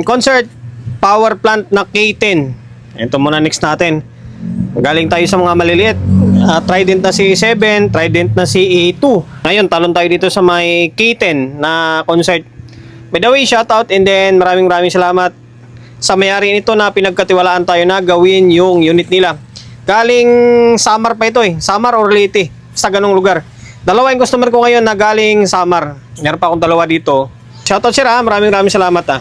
Concert power plant na K10. Ito muna next natin. Galing tayo sa mga maliliit. Trident na CE7, Trident na CE2. Ngayon, talon tayo dito sa may K10 na concert. By the way, shoutout and then maraming salamat sa may-ari nito na pinagkatiwalaan tayo na gawin yung unit nila. Galing Samar pa ito eh. Samar or Leyte. Sa ganong lugar. Dalawa yung customer ko ngayon na galing Samar. Meron pa akong dalawa dito. Shoutout sir ha. Maraming salamat ha.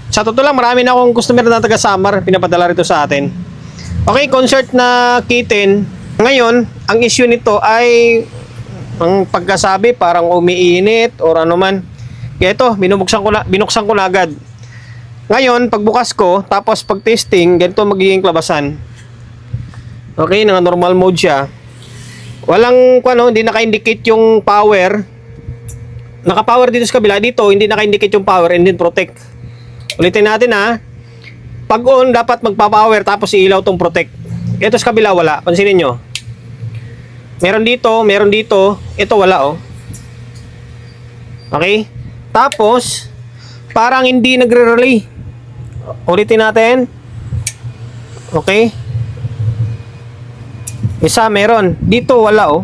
Sa totoo lang, marami na akong customer na taga Samar. Pinapadala rito sa atin. Okay, concert na K10. Ngayon, ang issue nito ay ang pagkasabi parang umiinit or ano man. Kaya ito, binuksan ko na agad. Ngayon, pagbukas ko, tapos pag testing, ganito magiging klabasan. Okay, naka normal mode siya. Walang, hindi naka-indicate yung power. Naka-power dito sa kabila. Dito, hindi naka-indicate yung power and then protect. Ulitin natin ha. Pag on, dapat magpa-power tapos ilaw tong protect. Ito sa kabila, wala. Pansinin nyo. Meron dito. Ito wala oh. Okay? Tapos, parang hindi nagre-relay. Ulitin natin. Okay? Isa meron. Dito wala oh.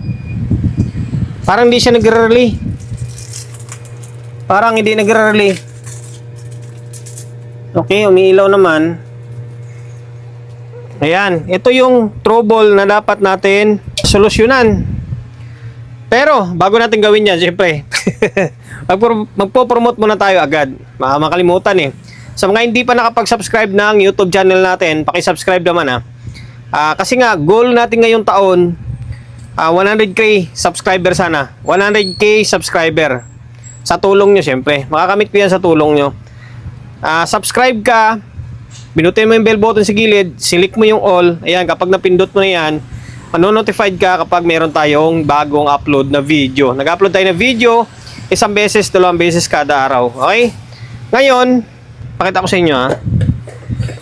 Parang hindi siya nagre-relay. Parang hindi nagre-relay. Okay, umiilaw naman. Ayan, ito yung trouble na dapat natin solusyonan. Pero, bago natin gawin yan, syempre, magpo-promote muna tayo agad. Makalimutan eh. Sa mga hindi pa nakapag-subscribe ng YouTube channel natin, paki-subscribe naman ha. Kasi nga, goal natin ngayong taon, 100k subscriber sana. 100k subscriber. Sa tulong nyo, syempre. Makakamit ko yan sa tulong nyo. Subscribe ka, pinutin mo yung bell button sa gilid, select mo yung all. Ayan, kapag napindot mo na yan, manonotified ka kapag meron tayong bagong upload na video. Nag-upload tayo ng video, isang beses, dalawang beses kada araw. Okay? Ngayon, pakita ko sa inyo ha.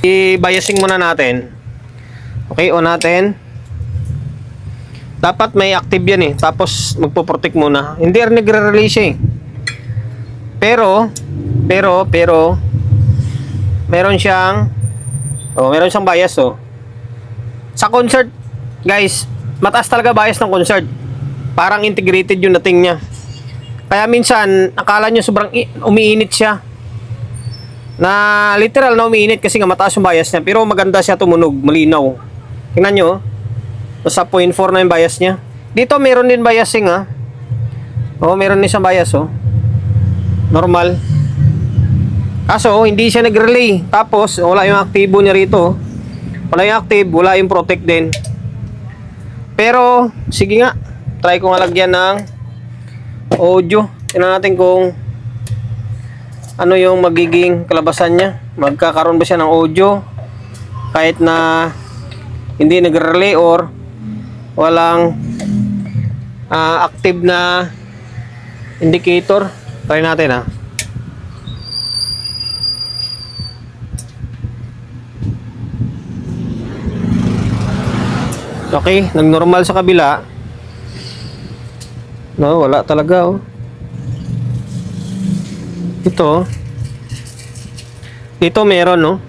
I-biasing muna natin. Okay, on natin. Dapat may active yan eh. Tapos magpo-protect muna. Hindi rin nagre-relay siya eh. Pero meron siyang bias oh. Sa concert, guys, mataas talaga bias ng concert. Parang integrated yung dating niya. Kaya minsan, akala nyo sobrang umiinit siya. Na literal na umiinit kasi nga mataas yung bias niya. Pero maganda siya tumunog, malinaw. Tingnan nyo, nasa 0.4 na yung bias niya. Dito meron din biasing ha. Oh, meron din siyang bias oh. Normal. Kaso, hindi siya nag-relay. Tapos, wala yung aktibo niya rito. Wala yung active, wala yung protect din. Pero, sige nga. Try ko nga lagyan ng audio. Tingnan natin kung ano yung magiging kalabasan niya. Magkakaroon ba siya ng audio kahit na hindi nagre-relay or walang active na indicator. Try natin ha. Okay, nag-normal sa kabila. No, wala talaga oh. Dito meron no.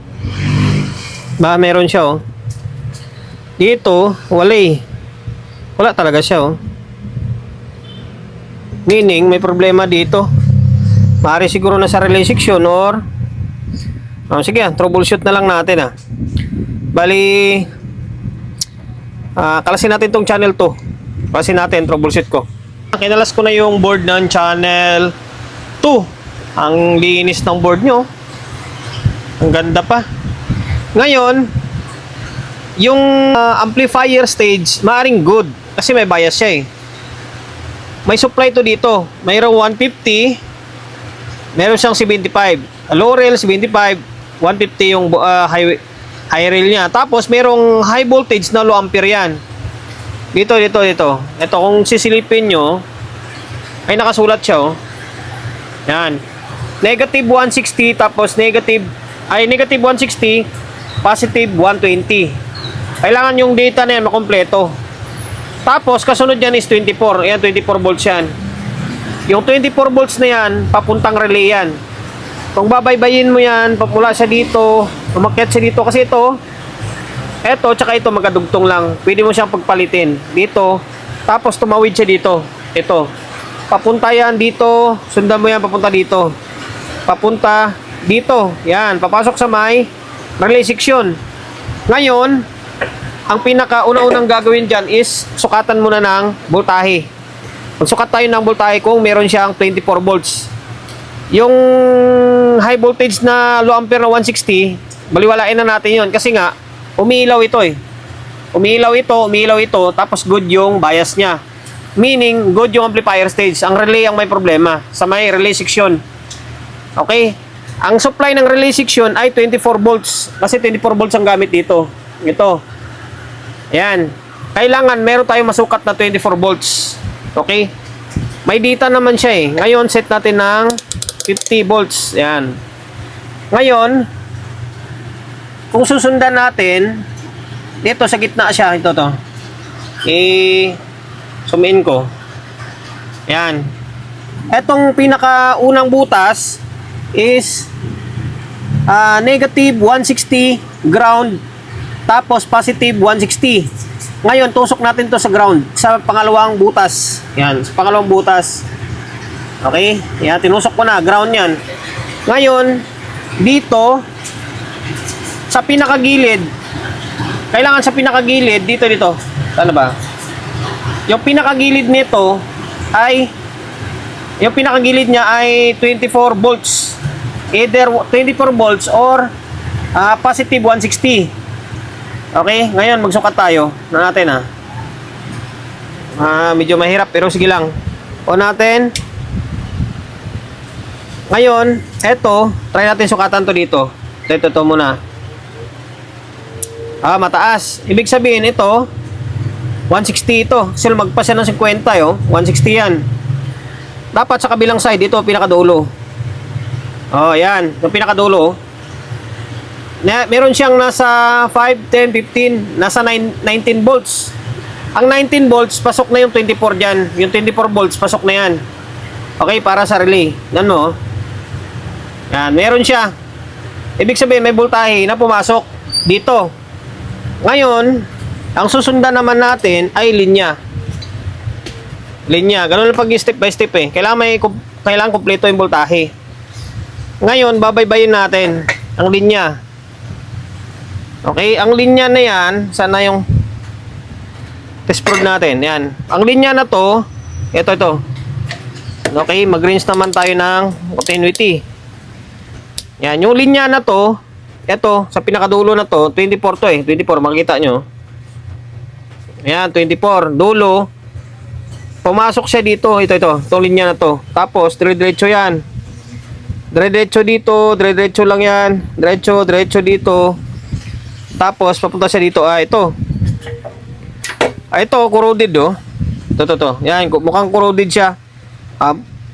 Meron siya oh. Dito wala eh. Wala talaga siya oh. Meaning may problema dito. Maaari siguro na sa relay section or sige, troubleshoot na lang natin Bali kalasin natin tong channel 2. Kalasin natin, troubleshoot ko. Kinalas ko na yung board ng channel 2. Ang linis ng board nyo. Ang ganda pa. Ngayon, yung amplifier stage, maaring good. Kasi may bias siya eh. May supply to dito. Mayroong 150. Meron siyang 75. Low rail 75. 150 yung high rail niya. Tapos merong high voltage na low ampere yan. Dito. Ito kung sisilipin nyo, ay nakasulat siya oh. Yan. Negative 160 tapos negative 160, positive 120. Kailangan yung data na yan makompleto. Tapos kasunod yan is 24. Ayan, 24 volts yan. Yung 24 volts na yan, papuntang relay yan. Kung babaybayin mo yan, mula siya dito, umakyat siya dito kasi ito, tsaka ito magkadugtong lang. Pwede mo siyang pagpalitin dito, tapos tumawid siya dito. Ito. Papunta yan dito, sundan mo yan papunta dito. Papunta dito. Yan, papasok sa may relay section. Ngayon, ang pinaka-una-unang gagawin dyan is sukatan muna ng voltahe. Magsukat tayo ng voltahe kung meron siyang 24 volts. Yung high voltage na low ampere na 160, baliwalain na natin yon kasi nga, umiilaw ito eh. Umiilaw ito, tapos good yung bias niya. Meaning, good yung amplifier stage. Ang relay ang may problema sa may relay section. Okay? Ang supply ng relay section ay 24 volts. Kasi 24 volts ang gamit dito. Ito. Ayan. Kailangan meron tayong masukat na 24 volts. Okay? May data naman siya eh. Ngayon, set natin ng 50 volts. Ayan. Ngayon, kung susundan natin, dito sa gitna siya. Ito to. Zoom in ko. Ayan. Etong pinakaunang butas is negative 160 ground, tapos positive 160. Ngayon, tusok natin to sa ground, sa pangalawang butas. Yan, sa pangalawang butas. Okay? Yan, tinusok ko na, ground yan. Ngayon, dito, sa pinakagilid, kailangan sa pinakagilid, dito. Ano ba? Yung pinakagilid nito ay, yung pinakagilid niya ay 24 volts. Either 24 volts or positive 160. Okay, ngayon magsukat tayo. Na natin medyo mahirap pero sige lang. O natin. Ngayon, eto, try natin sukatan to dito. Ito muna. Mataas. Ibig sabihin ito 160 ito. Kasi magpas siya ng 50 yo. 160 yan. Dapat sa kabilang side ito pinakadulo. Oh, yan. Yung pinakadulo. Meron siyang nasa 5, 10, 15, nasa 19 volts. Ang 19 volts, pasok na yung 24 dyan. Yung 24 volts, pasok na yan. Okay, para sa relay. Yan mo. Yan, meron siya. Ibig sabihin, may voltahe na pumasok dito. Ngayon, ang susundan naman natin ay linya. Linya. Ganun lang pag step by step eh. Kailangan kumpleto yung voltahe. Ngayon, babaybayin natin ang linya. Okay, ang linya na yan, sana yung test probe natin. Yan. Ang linya na to, ito. Okay, mag-rinse naman tayo ng continuity. Yan, yung linya na to, ito, sa pinakadulo na to, 24 to eh. 24, makikita nyo. Yan, 24. Dulo, pumasok siya dito. Ito. Itong linya na to. Tapos, dire-diretso yan. Dire-diretso dito, dire-diretso lang yan. Diretso dito. Tapos, papunta siya dito. Ito. Ito, corroded, oh. Ito. Yan, mukhang corroded siya.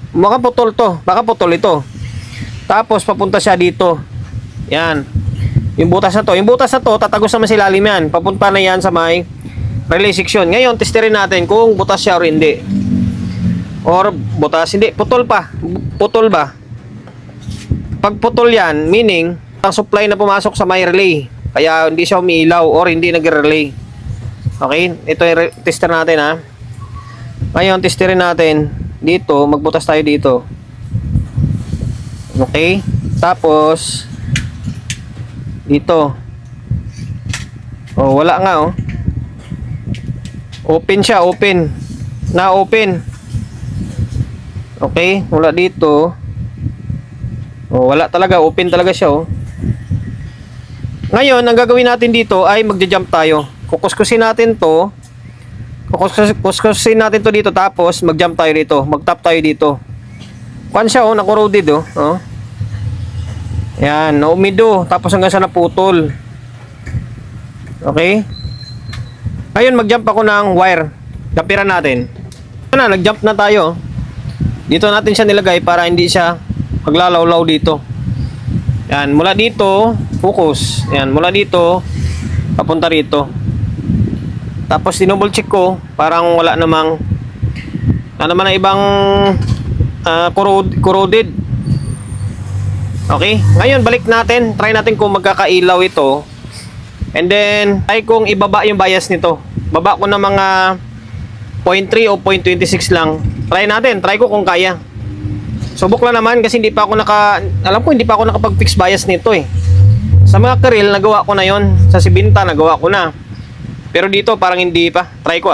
Mukhang putol to. Baka putol ito. Tapos, papunta siya dito. Yan. Yung butas na to. Yung butas na to, tatagos naman sa ilalim yan. Papunta na yan sa may relay section. Ngayon, testerin natin kung butas siya or hindi. Or butas, hindi. Putol pa. Putol ba? Pag putol yan, meaning, ang supply na pumasok sa may relay. Kaya hindi siya umiilaw or hindi nagre-relay. Okay? Ito yung tester natin Ngayon, testerin natin. Dito, magbutas tayo dito. Okay? Tapos, dito. Wala nga Open siya, open. Na-open. Okay? Wala dito. Wala talaga, open talaga siya Ngayon, ang gagawin natin dito ay magja-jump tayo. Kukuskusin natin to. Kukuskusin natin to dito tapos mag-jump tayo dito. Mag-tap tayo dito. Kuan siya na-corroded Yan, naumido tapos hanggang sa naputol. Okay? Ngayon, mag-jump ako ng wire. Kampiran natin. Nag-jump na tayo. Dito natin siya nilagay para hindi siya maglalaw-law dito. Yan, mula dito, focus. Yan, mula dito, papunta rito. Tapos, dinouble check ko, parang wala namang, na ibang corroded. Okay? Ngayon, balik natin. Try natin kung magkakailaw ito. And then, try kong ibaba yung bias nito. Baba ko na mga 0.3 o 0.26 lang. Try natin. Try ko kung kaya. Subok lang naman kasi hindi pa ako alam ko hindi pa ako nakapag-fix bias nito eh. Sa mga Karel, nagawa ko na yon. Sa Sibinta, nagawa ko na. Pero dito, parang hindi pa. Try ko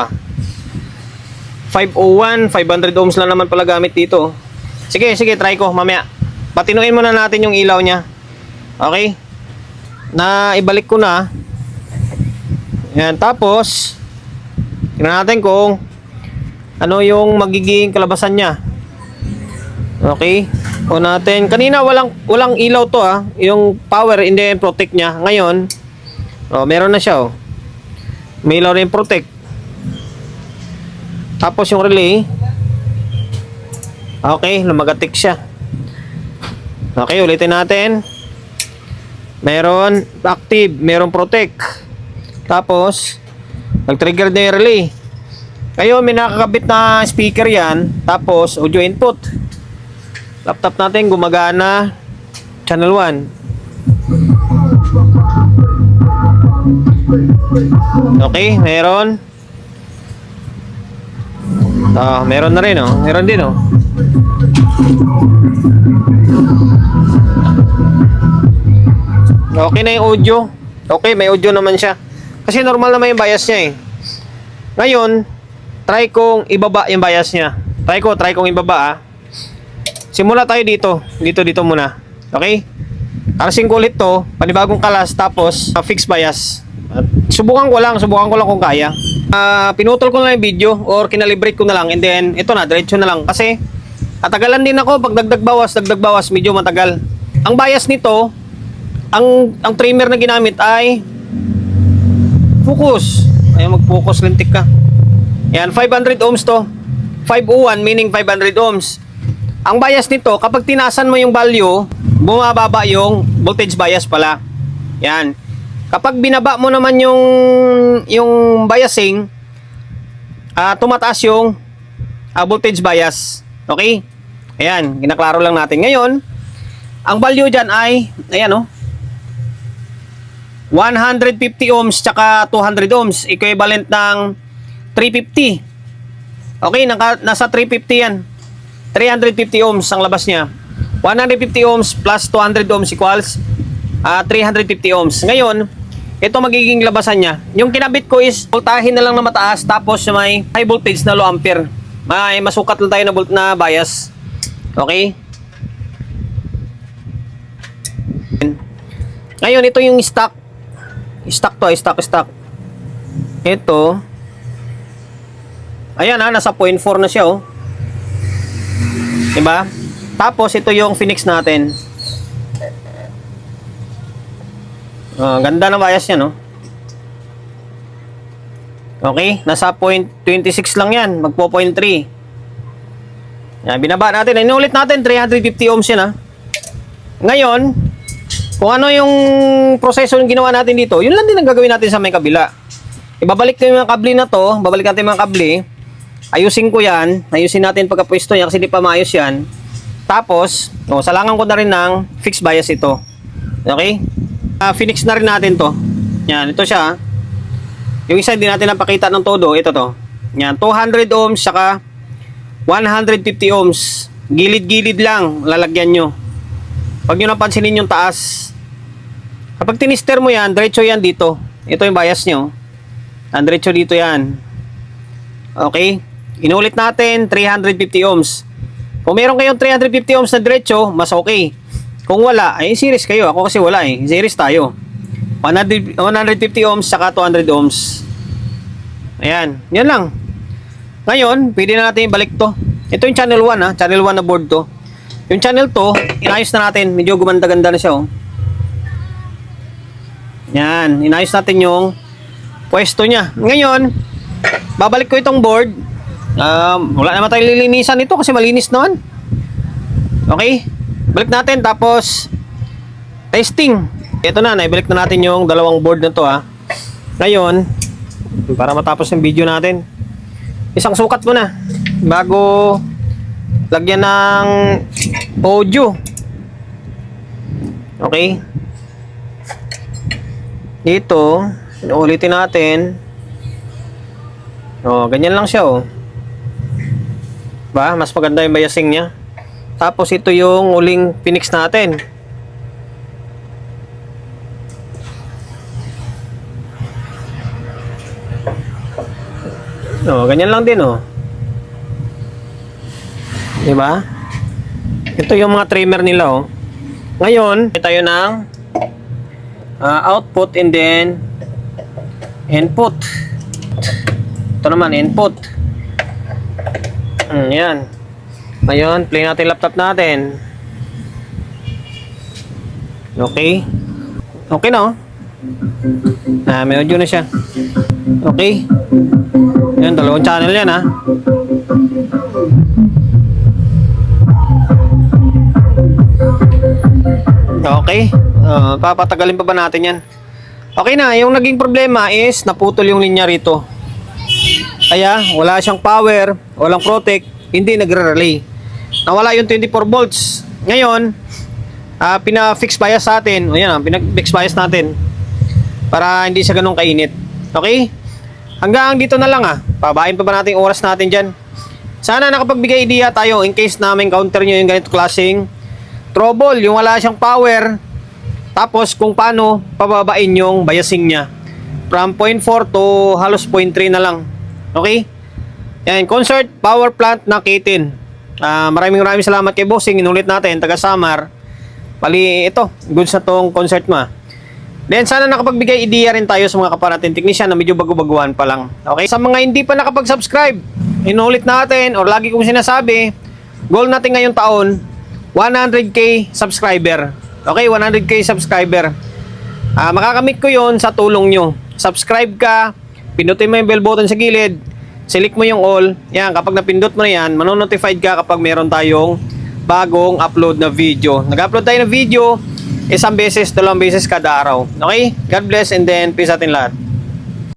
501, 500 ohms lang naman pala gamit dito. Sige, try ko mamaya. Patinuin muna natin yung ilaw niya. Okay? Na ibalik ko na. Yan, tapos tingnan natin kung ano yung magiging kalabasan niya. Okay? O natin. Kanina walang ilaw to yung power and then protect niya. Ngayon, meron na siya May ilaw rin protect. Tapos yung relay. Okay, lumagatik siya. Okay, ulitin natin. Meron active, meron protect. Tapos nag-trigger na yung relay. Ngayon may nakakabit na speaker yan. Tapos audio input. Laptop natin gumagana. Channel 1. Okay, meron. Meron na rin Meron din Okay na yung audio. Okay, may audio naman siya. Kasi normal naman yung bias niya Ngayon, try kong ibaba yung bias niya. Try kong ibaba Simula tayo dito. Dito muna. Okay? Kasing kulit to, panibagong kalas, tapos fixed bias. Subukan ko lang kung kaya. Pinutol ko na yung video or kinalibrate ko na lang and then ito na, diretso na lang. Kasi katagalan din ako pag dagdag bawas, medyo matagal. Ang bias nito, ang trimmer na ginamit ay focus. Ay mag-focus lintik ka. Yan, 500 ohms to. 501 meaning 500 ohms. Ang bias nito, kapag tinasan mo yung value, bumababa yung voltage bias pala. Yan. Kapag binaba mo naman yung biasing, tumataas yung voltage bias. Okay? Ayan, ginaklaro lang natin. Ngayon, ang value dyan ay, ayan 150 ohms tsaka 200 ohms. Equivalent ng 350. Okay, nasa 350 yan. 350 ohms ang labas niya. 150 ohms plus 200 ohms equals 350 ohms. Ngayon, ito magiging labasan niya. Yung kinabit ko is voltahin na lang na mataas tapos may high voltage na low ampere. May masukat lang tayo na bias. Okay? Ngayon, ito yung stock. Stock. Ito. Ayan nasa 0.4 na siya Diba? Tapos ito yung Phoenix natin. Ganda ng bias niya Okay, nasa 0.26 lang yan. Magpo 0.3. Yan, binaba natin. Inulit natin 350 ohms yan Ngayon, kung ano yung proseso yung ginawa natin dito, yun lang din ang gagawin natin sa may kabila. Ibabalik ko yung mga kable na to. Babalik natin mga kable. Ayusin ko yan. Ayusin natin pagkapwesto niya kasi di pa maayos yan. Tapos, salangan ko na rin ng fixed bias ito. Okay? Phoenix na rin natin to. Yan, ito siya. Yung isa hindi natin napakita ng todo. Ito to. Yan, 200 ohms saka 150 ohms. Gilid-gilid lang lalagyan nyo. Pag nyo napansinin yung taas. Kapag tinister mo yan, diretso yan dito. Ito yung bias nyo. Diretso dito yan. Okay? Inulit natin 350 ohms. Kung meron kayong 350 ohms na diretso, mas okay. Kung wala, ay series kayo. Ako kasi wala series tayo. 150 ohms saka 200 ohms. Ayan. Yan lang. Ngayon, pwede na natin ibalik to. Ito yung channel 1 Channel 1 na board to. Yung channel to, inayos na natin. Medyo gumanda-ganda na siya Yan. Inayos natin yung pwesto niya. Ngayon, babalik ko itong board. Wala naman tayong lilinisan ito kasi malinis naman. Okay? Balik natin tapos testing. Ito na, naibalik na natin yung dalawang board na to Ngayon, para matapos yung video natin, isang sukat muna bago lagyan ng audio. Okay? Dito, ulitin natin. Ganyan lang siya, Ba? Mas maganda yung biasing niya. Tapos ito yung uling pinix natin. Ganyan lang din, Diba? Ito yung mga trimmer nila, Ngayon, tayo ng output and then input. Ito naman, input. Yan. Ngayon, play natin laptop natin. Okay. Okay na, may audio na siya. Okay. Yan, dalawang channel yan, Okay. Papatagalin pa ba natin yan? Okay na. Yung naging problema is naputol yung linya rito. Kaya wala siyang power, walang protect, hindi nagre-relay. Nawala yung 24 volts. Ngayon, pina-fix bias natin. Pina-fix bias natin para hindi siya ganun kainit. Okay? Hanggang dito na lang, Pabain pa ba natin yung oras natin dyan? Sana nakapagbigay idea tayo in case na may encounter nyo yung ganito klaseng trouble, yung wala siyang power. Tapos kung paano pababain yung biasing niya from 0.4 to halos 0.3 na lang. Okay? Yan, concert power plant na K10. Maraming salamat kay Bossing. Inulit natin, taga Samar. Pali ito, goods na tong concert mo. Then sana nakapagbigay idea rin tayo sa mga kapwa natin technician na medyo bago-baguhan pa lang. Okay? Sa mga hindi pa nakapag-subscribe, inulit natin or lagi kong sinasabi, goal natin ngayong taon 100k subscriber. Okay, 100k subscriber. Makakamit ko yon sa tulong nyo. Subscribe ka, pindutin mo yung bell button sa gilid, select mo yung all. Yan, kapag napindot mo na yan, manonotified ka kapag meron tayong bagong upload na video. Nag-upload tayo ng video, isang beses, dalawang beses kada araw. Okay? God bless and then peace atin lahat.